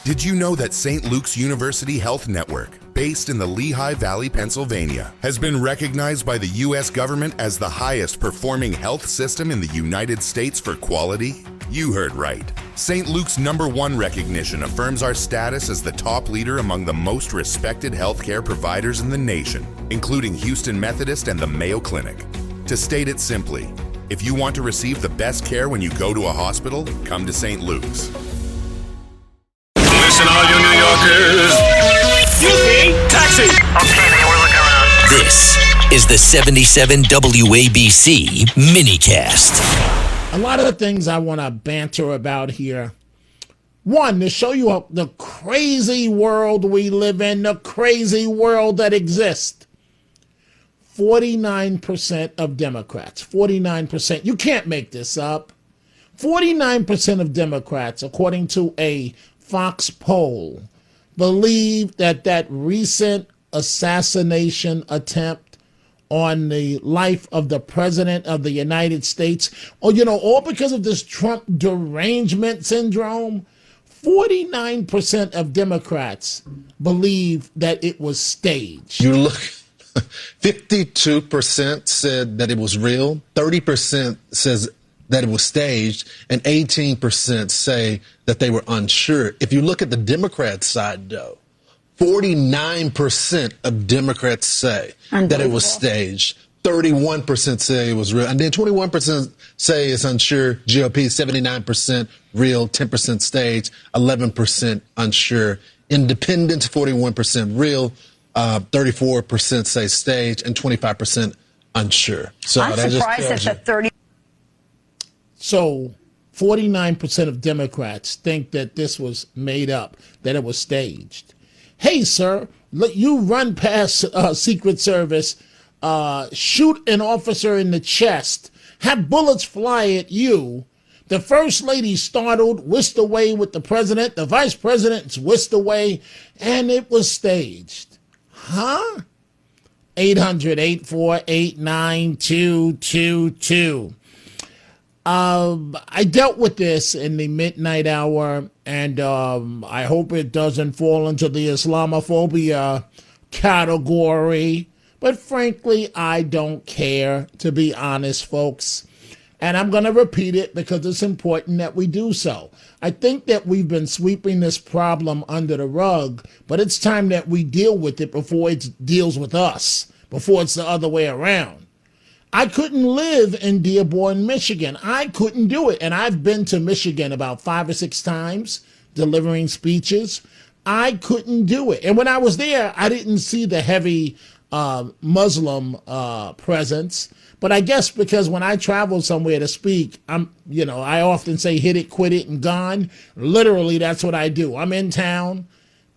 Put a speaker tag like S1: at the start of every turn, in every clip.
S1: Did you know that St. Luke's University Health Network, based in the Lehigh Valley, Pennsylvania, has been recognized by the U.S. government as the highest performing health system in the United States for quality? You heard right. St. Luke's #1 recognition affirms our status as the top leader among the most respected healthcare providers in the nation, including Houston Methodist and the Mayo Clinic. To state it simply, if you want to receive the best care when you go to a hospital, come to St. Luke's.
S2: Listen, all you New Yorkers. Excuse me, taxi.
S3: Okay, man, we're looking around.
S4: This is the 77 WABC minicast.
S5: A lot of the things I want to banter about here. One, to show you the crazy world we live in, the crazy world that exists. 49% of Democrats, 49%, you can't make this up. 49% of Democrats, according to a Fox poll, believe that recent assassination attempt on the life of the President of the United States, all because of this Trump derangement syndrome, 49% of Democrats believe that it was staged.
S6: You look, 52% said that it was real, 30% says that it was staged, and 18% say that they were unsure. If you look at the Democrat side, though, 49% of Democrats say that it was staged. 31% say it was real. And then 21% say it's unsure. GOP, 79% real, 10% staged, 11% unsure. Independents, 41% real, 34% say staged, and 25% unsure. So
S3: I'm surprised that the 30.
S5: So 49% of Democrats think that this was made up, that it was staged. Hey, sir, you run past Secret Service, shoot an officer in the chest, have bullets fly at you. The First Lady startled, whisked away with the president. The Vice President's whisked away, and it was staged. Huh? 800-848-9222. I dealt with this in the midnight hour, and I hope it doesn't fall into the Islamophobia category. But frankly, I don't care, to be honest, folks. And I'm going to repeat it because it's important that we do so. I think that we've been sweeping this problem under the rug, but it's time that we deal with it before it deals with us, before it's the other way around. I couldn't live in Dearborn, Michigan. I couldn't do it. And I've been to Michigan about 5 or 6 times delivering speeches. I couldn't do it. And when I was there, I didn't see the heavy Muslim presence. But I guess because when I travel somewhere to speak, I often say hit it, quit it, and gone. Literally, that's what I do. I'm in town,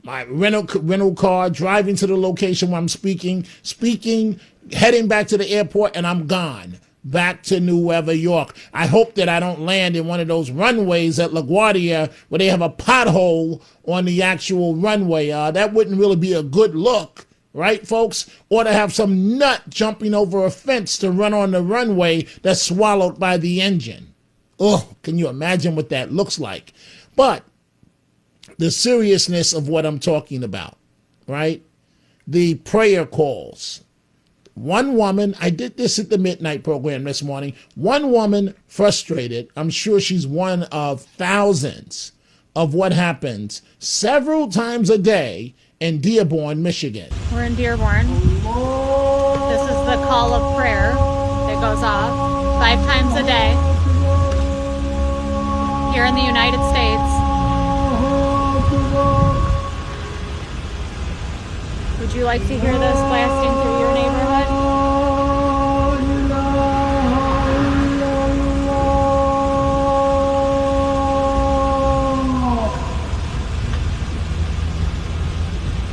S5: my rental car, driving to the location where I'm speaking, heading back to the airport, and I'm gone back to New York. I hope that I don't land in one of those runways at LaGuardia where they have a pothole on the actual runway. That wouldn't really be a good look, right, folks? Or to have some nut jumping over a fence to run on the runway that's swallowed by the engine. Oh, can you imagine what that looks like? But the seriousness of what I'm talking about, right? The prayer calls. One woman, I did this at the midnight program this morning, one woman frustrated, I'm sure she's one of thousands of what happens several times a day in Dearborn, Michigan.
S7: We're in Dearborn. This is the call of prayer that goes off 5 times a day here in the United States. Would you like to hear this blasting through your neighborhood?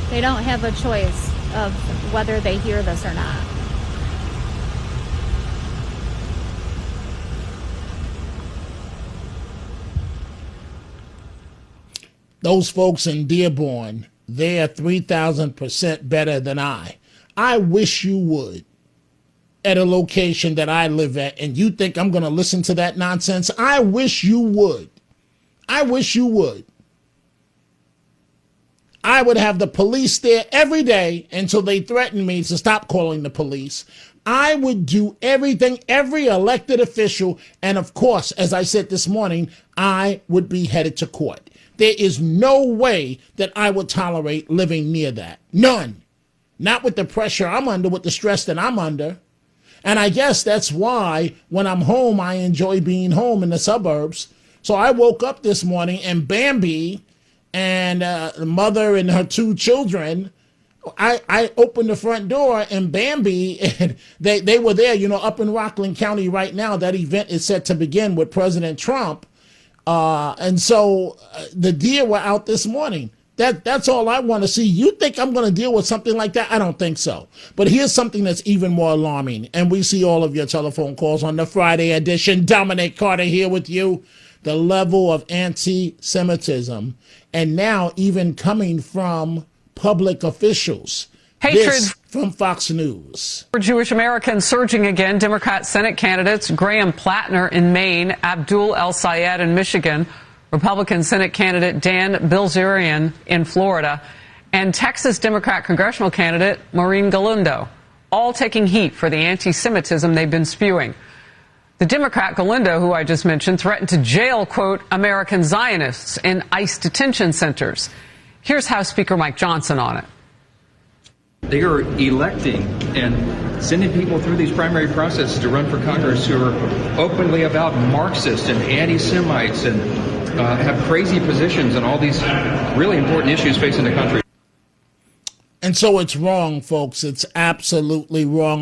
S7: They don't have a choice of whether they hear this or not.
S5: Those folks in Dearborn, they're 3,000% better than I. I wish you would. At a location that I live at, and you think I'm going to listen to that nonsense? I wish you would. I wish you would. I would have the police there every day until they threatened me to stop calling the police. I would do everything, every elected official, and of course, as I said this morning, I would be headed to court. There is no way that I would tolerate living near that. None. Not with the pressure I'm under, with the stress that I'm under. And I guess that's why when I'm home, I enjoy being home in the suburbs. So I woke up this morning and Bambi and the mother and her two children, I opened the front door and Bambi, and they were there, up in Rockland County right now. That event is set to begin with President Trump. And so the deer were out this morning. That's all I want to see. You think I'm going to deal with something like that? I don't think so. But here's something that's even more alarming. And we see all of your telephone calls on the Friday edition. Dominic Carter here with you. The level of anti-Semitism, and now even coming from public officials.
S8: Hatred
S5: This from Fox News.
S8: for Jewish Americans surging again. Democrat Senate candidates Graham Plattner in Maine, Abdul El Sayed in Michigan, Republican Senate candidate Dan Bilzerian in Florida, and Texas Democrat congressional candidate Maureen Galindo, all taking heat for the anti-Semitism they've been spewing. The Democrat Galindo, who I just mentioned, threatened to jail, quote, American Zionists in ICE detention centers. Here's House Speaker Mike Johnson on it.
S9: They are electing and sending people through these primary processes to run for Congress who are openly about Marxists and anti-Semites and have crazy positions on all these really important issues facing the country.
S5: And so it's wrong, folks. It's absolutely wrong.